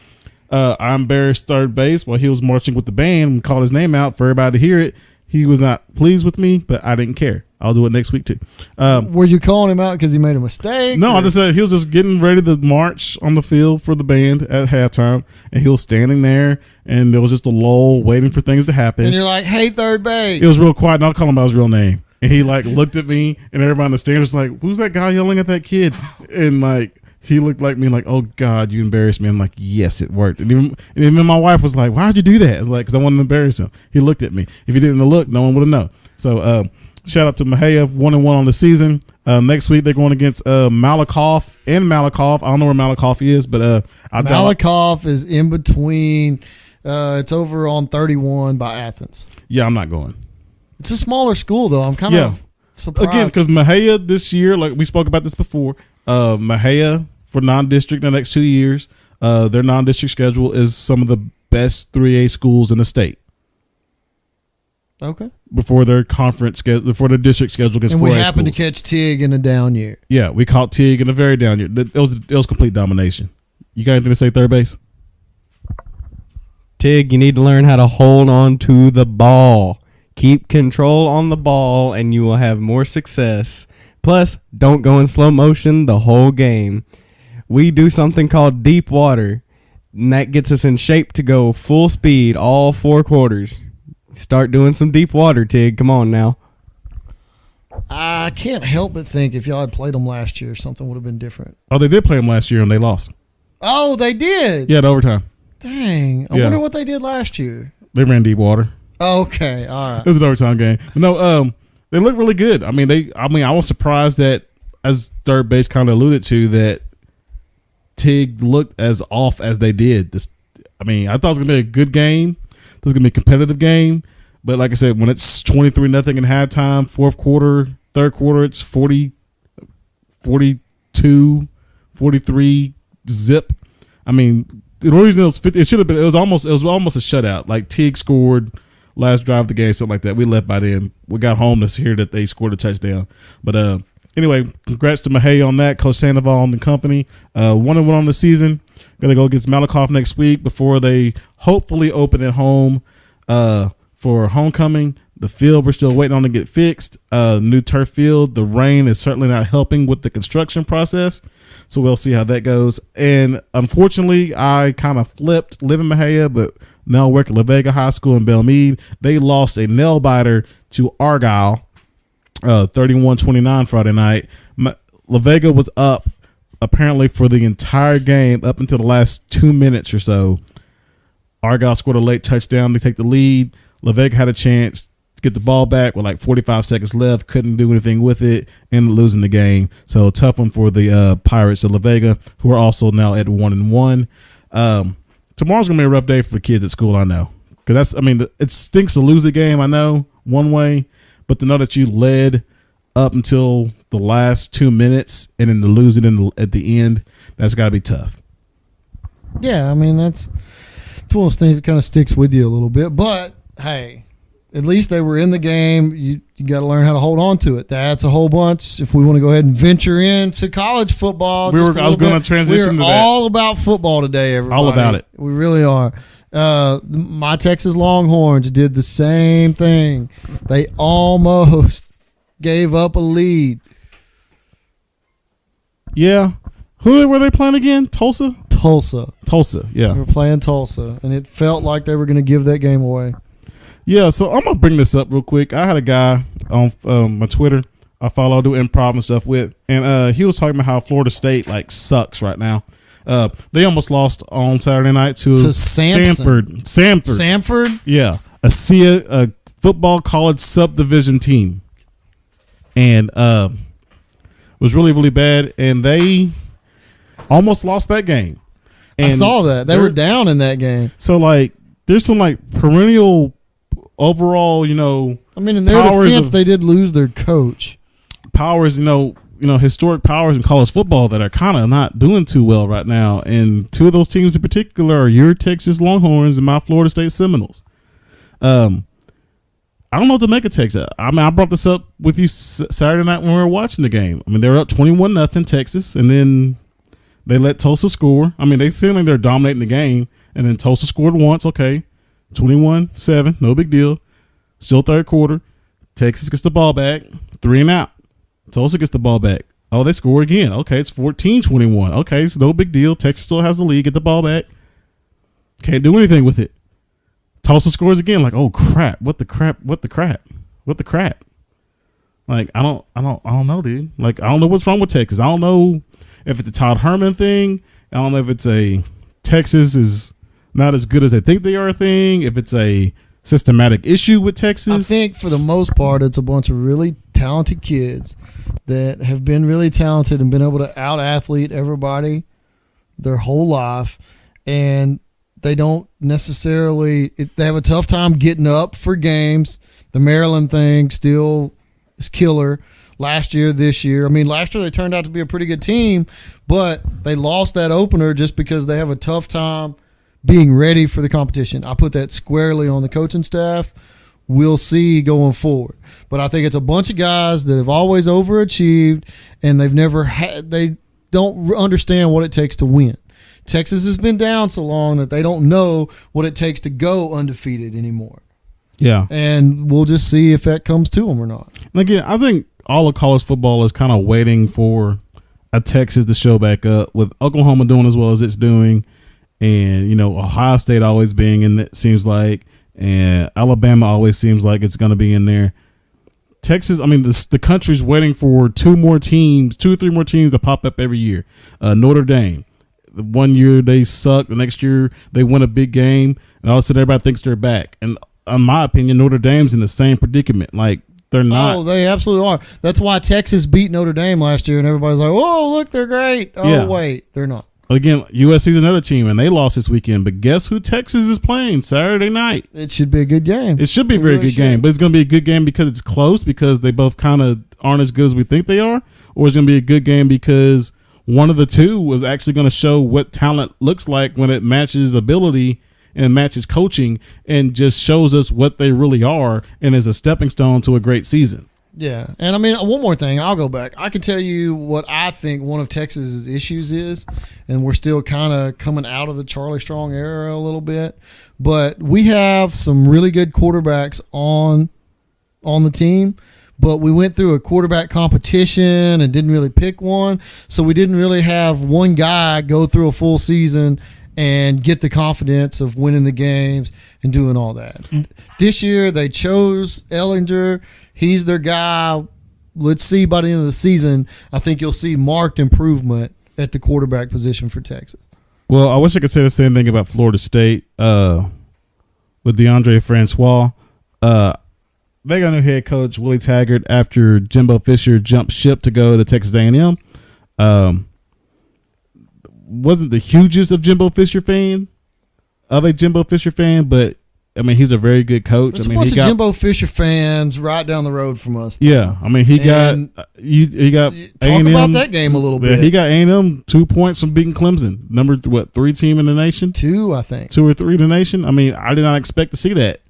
I embarrassed third base while he was marching with the band and called his name out for everybody to hear it. He was not pleased with me, but I didn't care. I'll do it next week too. Were you calling him out because he made a mistake? No, I just said he was just getting ready to march on the field for the band at halftime, and he was standing there, and there was just a lull waiting for things to happen. And you're like, "Hey, third base." It was real quiet, and I'll call him by his real name. And he like looked at me, and everybody in the stands was like, "Who's that guy yelling at that kid?" And like he looked like me, like, "Oh God, you embarrassed me." I'm like, "Yes, it worked." And even my wife was like, "Why'd you do that?" It's like, "Because I wanted to embarrass him." He looked at me. If he didn't look, no one would have known. So shout out to Mahia, 1-1 on the season. Next week they're going against Malakoff in Malakoff. I don't know where Malakoff is, but Malakoff is in between. It's over on 31 by Athens. Yeah, I'm not going. It's a smaller school though. I'm kind of surprised. Again, because Mahia this year, like we spoke about this before, Mahia for non-district the next 2 years, their non-district schedule is some of the best 3A schools in the state. Okay. Before their conference schedule, before their district schedule gets 4A And we happened schools. to catch Tig in a down year. Yeah, we caught Tig in a very down year. It was complete domination. You got anything to say third base? Tig, you need to learn how to hold on to the ball. Keep control on the ball, and you will have more success. Plus, don't go in slow motion the whole game. We do something called deep water, and that gets us in shape to go full speed all 4 quarters. Start doing some deep water, Tig. Come on now. I can't help but think if y'all had played them last year, something would have been different. Oh, they did play them last year and they lost. Oh, they did? Yeah, the overtime. Dang. I wonder what they did last year. They ran deep water. Okay, all right. It was an overtime game. But no, they look really good. I mean, I was surprised that, as third base kind of alluded to, that Tig looked as off as they did. I thought it was gonna be a good game. It was gonna be a competitive game. But like I said, when it's 23-0 in halftime, fourth quarter, third quarter, it's 40, 42, 43 zip. I mean, the reason it was 50, it was almost a shutout. Like Tig scored last drive of the game, something like that. We left by then. We got home to hear that they scored a touchdown. But anyway, congrats to Mahey on that. Coach Sandoval and the company. 1-1 on the season. Gonna go against Malakoff next week before they hopefully open at home for homecoming. The field we're still waiting on to get fixed. New turf field. The rain is certainly not helping with the construction process. So we'll see how that goes. And unfortunately, I kind of flipped, live in Mahia, but now work at La Vega High School in Belmead. They lost a nail biter to Argyle, 31-29 Friday night. La Vega was up apparently for the entire game up until the last 2 minutes or so. Argyle scored a late touchdown to take the lead. La Vega had a chance to get the ball back with like 45 seconds left. Couldn't do anything with it. Ended up losing the game. So tough one for the Pirates of La Vega, who are also now at 1-1. Tomorrow's going to be a rough day for the kids at school, I know. Because it stinks to lose the game, I know, one way. But to know that you led up until the last 2 minutes and then to lose it at the end, that's got to be tough. Yeah, I mean, it's one of those things that kind of sticks with you a little bit. But, hey, at least they were in the game. You got to learn how to hold on to it. That's a whole bunch. If we want to go ahead and venture into college football, I was going to transition to that. We're all about football today, everybody. All about it. We really are. My Texas Longhorns did the same thing. They almost gave up a lead. Yeah. Who were they playing again? Tulsa, yeah. They were playing Tulsa, and it felt like they were going to give that game away. Yeah, so I'm going to bring this up real quick. I had a guy on my Twitter I follow, do improv and stuff with, and he was talking about how Florida State, like, sucks right now. They almost lost on Saturday night to Samford. Samford? Yeah, a football college subdivision team. And it was really, really bad, and they almost lost that game. And I saw that. They were down in that game. So, like, there's some, like, perennial overall, in their defense, they did lose their coach. Powers, historic powers in college football that are kind of not doing too well right now. And two of those teams in particular are your Texas Longhorns and my Florida State Seminoles. I don't know what to make of Texas. I brought this up with you Saturday night when we were watching the game. They were up 21-0 Texas, and then they let Tulsa score. They seem like they're dominating the game, and then Tulsa scored once. Okay, 21-7, no big deal. Still third quarter. Texas gets the ball back, 3 and out. Tulsa gets the ball back. Oh, they score again. Okay, it's 14-21. Okay, it's no big deal. Texas still has the lead. Get the ball back. Can't do anything with it. Tulsa scores again. Like, oh crap! What the crap? Like, I don't know, dude. Like, I don't know what's wrong with Texas. I don't know if it's a Todd Herman thing. I don't know if it's a Texas is not as good as they think they are thing. If it's a systematic issue with Texas. I think for the most part, it's a bunch of really talented kids that have been really talented and been able to out-athlete everybody their whole life, and they don't necessarily – they have a tough time getting up for games. The Maryland thing still is killer. Last year, this year. Last year they turned out to be a pretty good team, but they lost that opener just because they have a tough time being ready for the competition. I put that squarely on the coaching staff. We'll see going forward. But I think it's a bunch of guys that have always overachieved, and they don't understand what it takes to win. Texas has been down so long that they don't know what it takes to go undefeated anymore. Yeah. And we'll just see if that comes to them or not. And again, I think all of college football is kind of waiting for a Texas to show back up, with Oklahoma doing as well as it's doing, and Ohio State always being in it seems like, and Alabama always seems like it's going to be in there. Texas, the country's waiting for two or three more teams to pop up every year. Notre Dame, one year they suck, the next year they win a big game, and all of a sudden everybody thinks they're back. And in my opinion, Notre Dame's in the same predicament. Like, they're not. Oh, they absolutely are. That's why Texas beat Notre Dame last year, and everybody's like, "Oh, look, they're great." Oh, yeah. Wait, they're not. Again, USC's another team, and they lost this weekend. But guess who Texas is playing Saturday night? It should be a good game. It should be a very good game, but it's going to be a good game because it's close, because they both kind of aren't as good as we think they are, or it's going to be a good game because one of the two was actually going to show what talent looks like when it matches ability and matches coaching, and just shows us what they really are, and is a stepping stone to a great season. Yeah. And one more thing, I'll go back. I can tell you what I think one of Texas's issues is, and we're still kind of coming out of the Charlie Strong era a little bit, but we have some really good quarterbacks on the team, but we went through a quarterback competition and didn't really pick one, so we didn't really have one guy go through a full season and get the confidence of winning the games and doing all that. This year, they chose Ellinger. He's their guy. Let's see by the end of the season, I think you'll see marked improvement at the quarterback position for Texas. Well, I wish I could say the same thing about Florida State with DeAndre Francois. They got a new head coach, Willie Taggart, after Jimbo Fisher jumped ship to go to Texas A&M. Wasn't the hugest of a Jimbo Fisher fan, but he's a very good coach. There's a bunch of Jimbo Fisher fans right down the road from us. Yeah, he got talk about that game a little bit. He got A&M 2 points from beating Clemson, number 3 team in the nation. 2, I think. 2 or 3 in the nation. I did not expect to see that.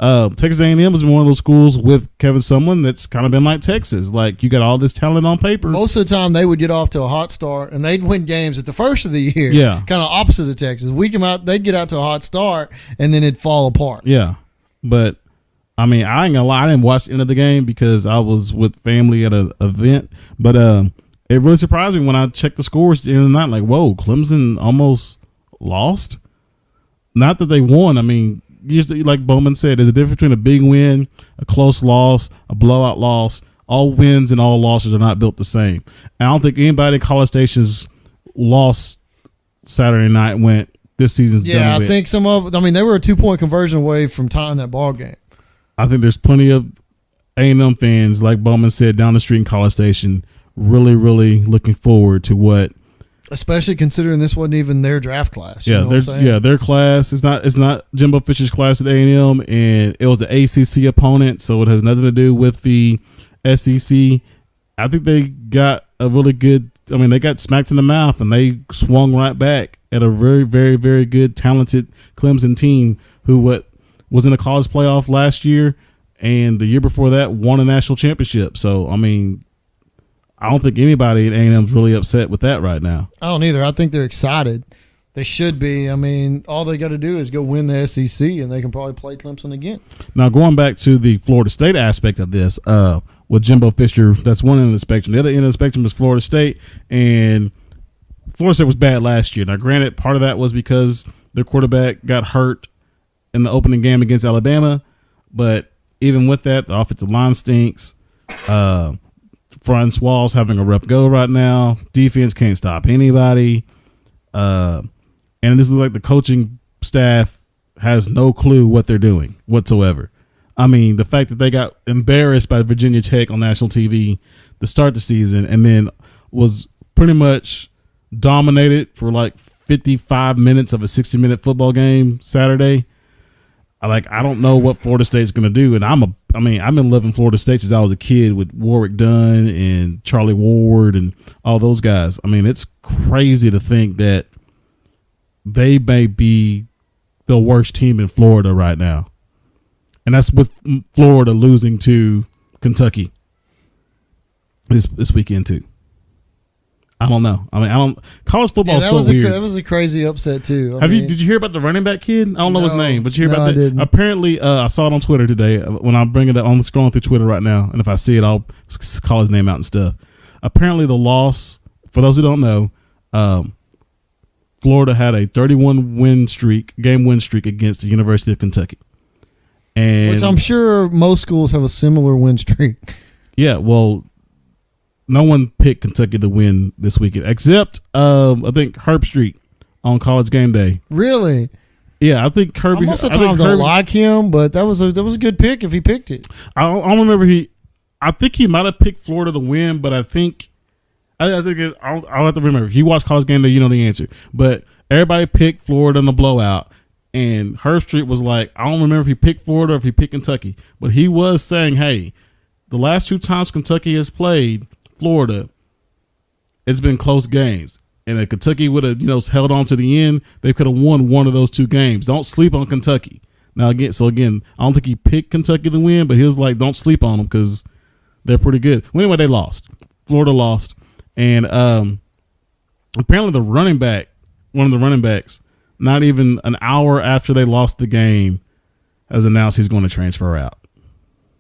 Texas A&M has been one of those schools with Kevin Sumlin that's kind of been like Texas. Like, you got all this talent on paper. Most of the time, they would get off to a hot start, and they'd win games at the first of the year. Yeah. Kind of opposite of Texas. We'd come out, they'd get out to a hot start, and then it'd fall apart. Yeah. But, I mean, I ain't gonna lie. I didn't watch the end of the game because I was with family at an event. But it really surprised me when I checked the scores at the end of the night. Like, whoa, Clemson almost lost? Not that they won. I mean, usually, like Bowman said, there's a difference between a big win, a close loss, a blowout loss. All wins and all losses are not built the same. And I don't think anybody in College Station's lost Saturday night went, this season's done Yeah, I with. think some of, I mean, they were a 2-point conversion away from tying that ball game. I think there's plenty of A&M fans, like Bowman said, down the street in College Station, really, really looking forward to what. Especially considering this wasn't even their draft class. You know what I'm saying? Their class is not Jimbo Fisher's class at A&M, and it was the ACC opponent, so it has nothing to do with the SEC. I think they got a really good. I mean, they got smacked in the mouth, and they swung right back at a very, very, very good, talented Clemson team who was in a college playoff last year, and the year before that won a national championship. So, I mean, I don't think anybody at A&M is really upset with that right now. I don't either. I think they're excited. They should be. I mean, all they got to do is go win the SEC, and they can probably play Clemson again. Now, going back to the Florida State aspect of this, with Jimbo Fisher, that's one end of the spectrum. The other end of the spectrum is Florida State, and Florida State was bad last year. Now, granted, part of that was because their quarterback got hurt in the opening game against Alabama, but even with that, the offensive line stinks. Francois's having a rough go right now. Defense can't stop anybody. And this is like the coaching staff has no clue what they're doing whatsoever. I mean, the fact that they got embarrassed by Virginia Tech on national TV to start the season and then was pretty much dominated for like 55 minutes of a 60-minute football game Saturday. I don't know what Florida State's going to do. And I've been loving Florida State since I was a kid with Warwick Dunn and Charlie Ward and all those guys. I mean, it's crazy to think that they may be the worst team in Florida right now. And that's with Florida losing to Kentucky this weekend too. I don't know. I mean, college football is so weird. That was a crazy upset too. Did you hear about the running back kid? I don't know his name, but you hear about that? I didn't. Apparently, I saw it on Twitter today. When I'm bringing it, I'm scrolling through Twitter right now, and if I see it, I'll call his name out and stuff. Apparently, the loss, for those who don't know, Florida had a 31 game win streak against the University of Kentucky. And which I'm sure most schools have a similar win streak. Yeah, well, no one picked Kentucky to win this weekend except I think Herb Street on College Game Day. Really? Yeah, I think Kirby. Most of the time, don't like him, but that was a good pick if he picked it. I don't remember I think he might have picked Florida to win, but I think I'll have to remember. If you watch College Game Day, you know the answer. But everybody picked Florida in the blowout, and Herb Street was like, I don't remember if he picked Florida or if he picked Kentucky, but he was saying, hey, the last 2 times Kentucky has played Florida, it's been close games. And if Kentucky would have, held on to the end, they could have won one of those 2 games. Don't sleep on Kentucky. Now, again, I don't think he picked Kentucky to win, but he was like, don't sleep on them because they're pretty good. Well, anyway, they lost. Florida lost. And apparently one of the running backs, not even an hour after they lost the game, has announced he's going to transfer out.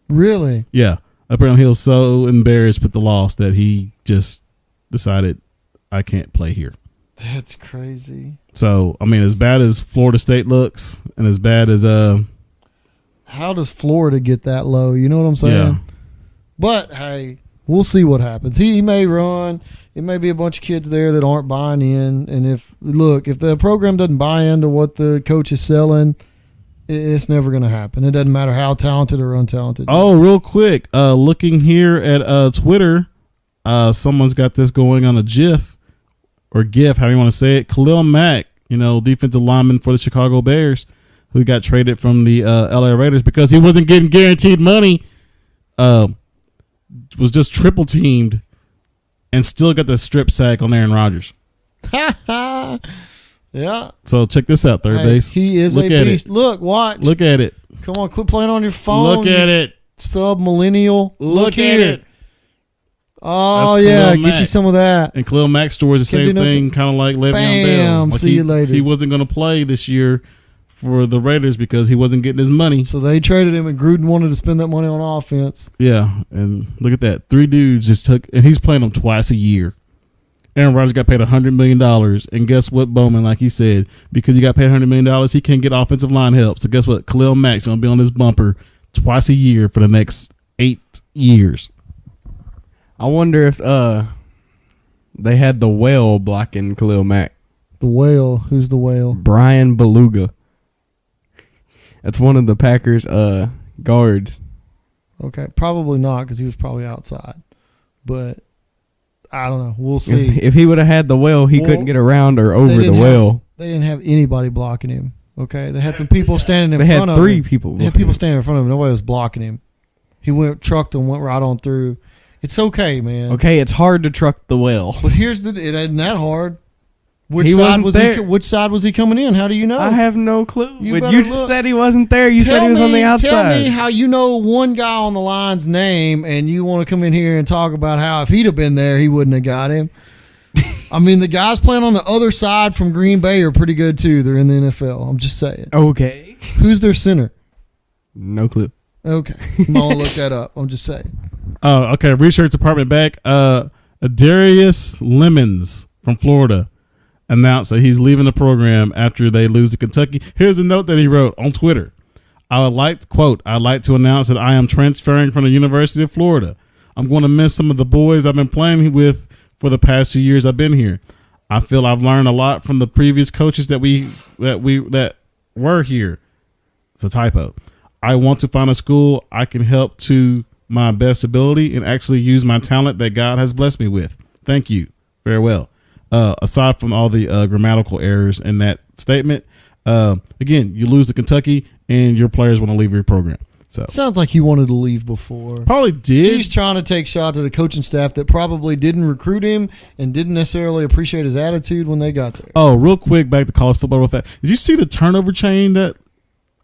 Really? Yeah. Apparently he was so embarrassed with the loss that he just decided, I can't play here. That's crazy. So, I mean, as bad as Florida State looks and as bad as how does Florida get that low? You know what I'm saying? Yeah. But, hey, we'll see what happens. He may run. It may be a bunch of kids there that aren't buying in. And if the program doesn't buy into what the coach is selling, it's never going to happen. It doesn't matter how talented or untalented. Oh, real quick, looking here at Twitter, someone's got this going on a GIF, however you want to say it. Khalil Mack, defensive lineman for the Chicago Bears, who got traded from the LA Raiders because he wasn't getting guaranteed money, was just triple teamed and still got the strip sack on Aaron Rodgers. Yeah. So check this out, third base. He is Look a at beast. it. Look, watch. Look at it. Come on, quit playing on your phone. Look at it. Sub-millennial. Look at here. it. Oh, That's yeah. Khalil Get you Mack. some of that. And Khalil Mack scores the Can't same do nothing. thing, kind of like Le'Veon Bam. Bell. Like See you later. He wasn't going to play this year for the Raiders because he wasn't getting his money. So they traded him, and Gruden wanted to spend that money on offense. Yeah, and look at that. 3 dudes just took, and he's playing them twice a year. Aaron Rodgers got paid $100 million, and guess what, Bowman, like he said, because he got paid $100 million, he can't get offensive line help. So guess what? Khalil Mack's going to be on his bumper twice a year for the next 8 years. I wonder if they had the whale blocking Khalil Mack. The whale. Who's the whale? Brian Beluga. That's one of the Packers guards. Okay, probably not because he was probably outside. But I don't know. We'll see. If he would have had the whale, he Well, couldn't get around or They over the didn't have- whale. They didn't have anybody blocking him. Okay, they had some people standing in They had front of him. 3 people. They had people standing in front of him. Nobody was blocking him. He trucked him, went right on through. It's okay, man. Okay, it's hard to truck the whale. But here's it isn't that hard. Which He side wasn't was there. he? Which side was he coming in? How do you know? I have no clue. You But better you just look. said he wasn't there. You said he was on the outside. Tell me how you know one guy on the line's name, and you want to come in here and talk about how if he'd have been there, he wouldn't have got him. I mean, the guys playing on the other side from Green Bay are pretty good too. They're in the NFL. I'm just saying. Okay. Who's their center? No clue. Okay, I'm gonna look that up. I'm just saying. Okay, research department back. Darius Lemons from Florida announced that he's leaving the program after they lose to Kentucky. Here's a note that he wrote on Twitter. I'd like to announce that I am transferring from the University of Florida. I'm going to miss some of the boys I've been playing with for the past 2 years I've been here. I feel I've learned a lot from the previous coaches that were here. It's a typo. I want to find a school I can help to my best ability and actually use my talent that God has blessed me with. Thank you. Farewell. Aside from all the grammatical errors in that statement, again, you lose to Kentucky and your players want to leave your program. So Sounds like he wanted to leave before. probably did. He's trying to take shots at the coaching staff that probably didn't recruit him and didn't necessarily appreciate his attitude when they got there. Oh, real quick, back to college football real fast. Did you see the turnover chain that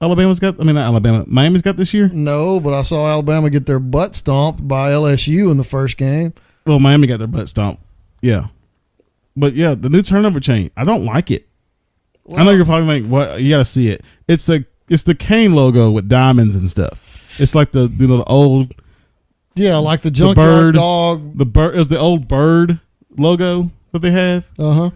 Alabama's got? I mean, not Alabama. Miami's got this year? No, but I saw Alabama get their butt stomped by LSU in the first game. Well, Miami got their butt stomped. Yeah. But, yeah, the new turnover chain. I don't like it. I know you're probably like, what? You got to see it. It's the Kane logo with diamonds and stuff. It's like the old like the junkyard bird. dog. The bird is the old bird logo that they have, Uh-huh.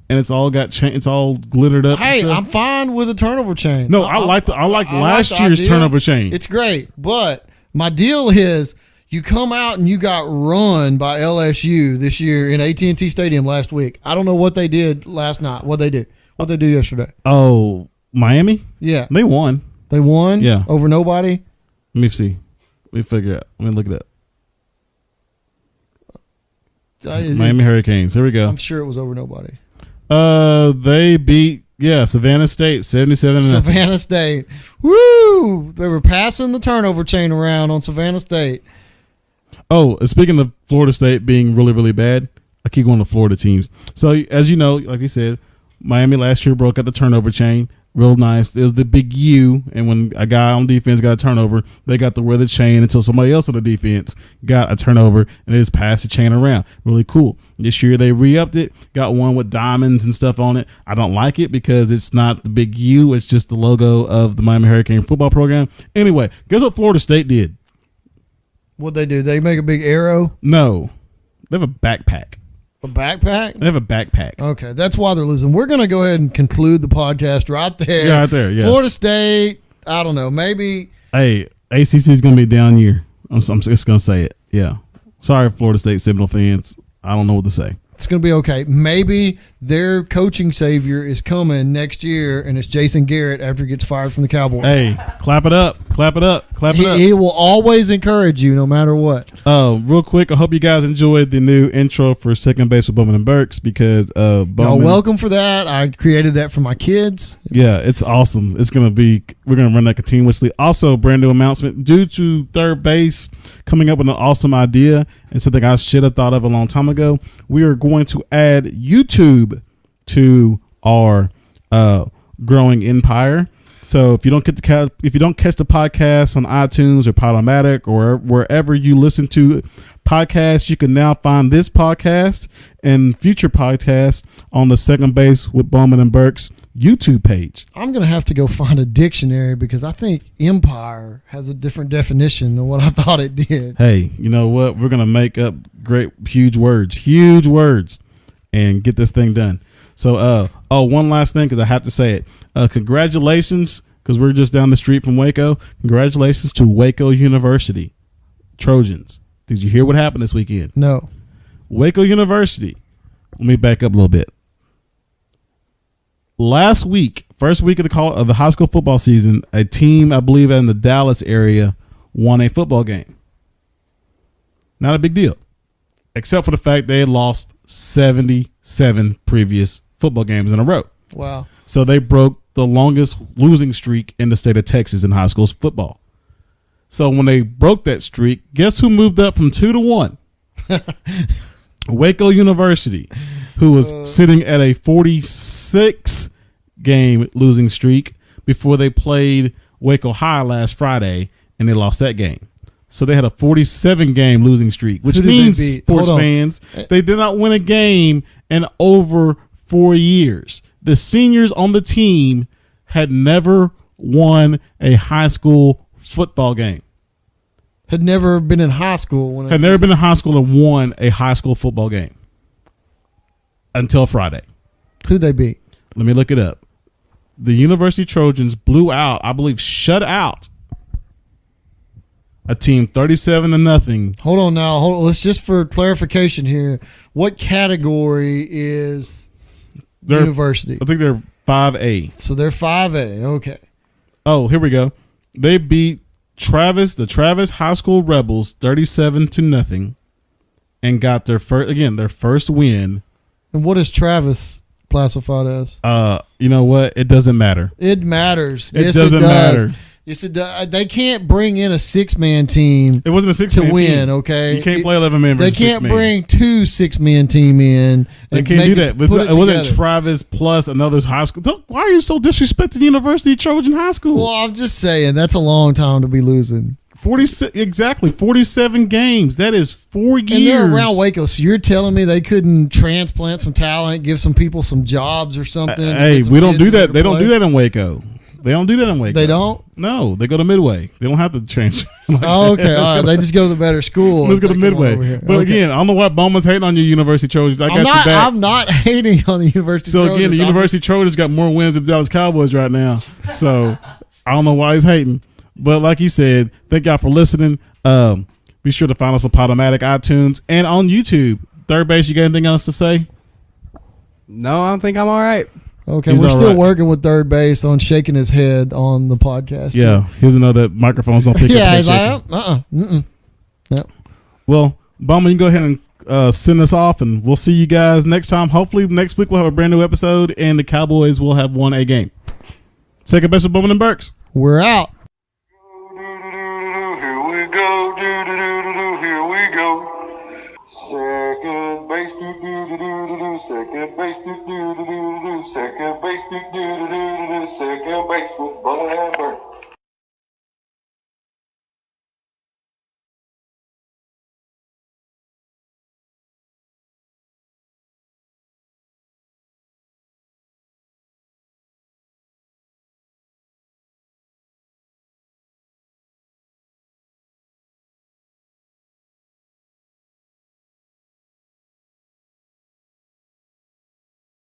and it's all got it's all glittered up. Hey, and stuff. I'm fine with a turnover chain. No, I like last the year's idea. turnover chain. It's great, but my deal is you come out and you got run by LSU this year in AT&T Stadium last week. I don't know what they did last night. What they do yesterday? Oh, Miami? Yeah, They won. they won. Yeah. Over nobody. Let me see. Let me figure it out. Let me look it up. Miami Hurricanes. Here we go. I'm sure it was over nobody. They beat Savannah State 77-0. Savannah State. Woo! They were passing the turnover chain around on Savannah State. Oh, speaking of Florida State being really, really bad, I keep going to Florida teams. So, as you know, like we said, Miami last year broke out the turnover chain. Real nice. It was the big U, and when a guy on defense got a turnover, they got to wear the chain until somebody else on the defense got a turnover, and they just passed the chain around. Really cool. This year they re-upped it, got one with diamonds and stuff on it. I don't like it because it's not the big U. It's just the logo of the Miami Hurricane football program. Anyway, guess what Florida State did? What'd they do? They make a big arrow? No. They have a backpack. A backpack? They have a backpack. Okay, that's why they're losing. We're going to go ahead and conclude the podcast right there. Yeah, right there, yeah. Florida State, I don't know, maybe. Hey, ACC is going to be a down year. I'm just going to say it. Yeah. Sorry, Florida State Seminole fans. I don't know what to say. It's going to be okay. Maybe their coaching savior is coming next year, and it's Jason Garrett after he gets fired from the Cowboys. Hey, clap it up. Clap it up. Clap it up. He will always encourage you no matter what. Real quick, I hope you guys enjoyed the new intro for Second Base with Bowman and Burks because Y'all Bowman. welcome for that. I created that for my kids. Yeah, it's awesome. We're going to run that continuously. Also, brand new announcement due to third base coming up with an awesome idea and something I should have thought of a long time ago. We are going to add YouTube to our growing empire. So if you don't catch the podcast on iTunes or Podomatic or wherever you listen to podcasts, you can now find this podcast and future podcasts on the Second Base with Bowman and Burks YouTube page. I'm going to have to go find a dictionary because I think empire has a different definition than what I thought it did. Hey, you know what? We're going to make up huge words, and get this thing done. So, one last thing, because I have to say it. Congratulations, because we're just down the street from Waco. Congratulations to Waco University Trojans. Did you hear what happened this weekend? No. Waco University. Let me back up a little bit. Last week, first week of the high school football season, a team, I believe in the Dallas area, won a football game. Not a big deal, except for the fact they had lost 77 previous football games in a row. Wow. So they broke the longest losing streak in the state of Texas in high school football. So when they broke that streak, guess who moved up from 2 to 1? Waco University, who was sitting at a 46 game losing streak before they played Waco High last Friday, and they lost that game. So they had a 47 game losing streak, which means, sports fans, they did not win a game in over 4 years. The seniors on the team had never won a high school football game. Had never been in high school. Had never been in high school and won a high school football game until Friday. Who'd they beat? Let me look it up. The University Trojans blew out, I believe, shut out a team 37-0. Hold on now. Let's just for clarification here. What category is University? I think they're 5A. So they're 5A. Okay. Oh, here we go. They beat the Travis High School Rebels 37-0 and got their first win. And what is Travis classified as? You know what? It doesn't matter. It matters. It doesn't matter. Yes, it does. They can't bring in a 6-man team. It wasn't a 6-man team to win. Okay, you can't play 11 men. They can't bring 2 6-man team in. They can't do that. It wasn't Travis plus another high school. Why are you so disrespecting University Trojan High School? Well, I'm just saying that's a long time to be losing. 47 games. That is 4 years. And they're around Waco. So you're telling me they couldn't transplant some talent, give some people some jobs or something? Hey, we don't do that. They don't do that in Waco. They don't do that in Waco. They don't? No, they go to Midway. They don't have to transfer. Oh, okay. All right. They just go to the better school. Let's go to Midway. But again, I don't know why Bowman's hating on your University Trojans. I got your back. I'm not hating on the University Trojans. So again, the University Trojans got more wins than the Dallas Cowboys right now. So I don't know why he's hating. But like he said, thank y'all for listening. Be sure to find us on Podomatic, iTunes, and on YouTube. Third Base, you got anything else to say? No, I think I'm all right. Okay, we're still working with Third Base on shaking his head on the podcast. Yeah, here's another microphone's don't pick up. Yeah, he's like, Yep. Well, Bowman, you can go ahead and send us off, and we'll see you guys next time. Hopefully, next week we'll have a brand new episode, and the Cowboys will have won a game. Second Best with Bowman and Burks. We're out. Here we go, here we go. Second base, second base, second base, second base,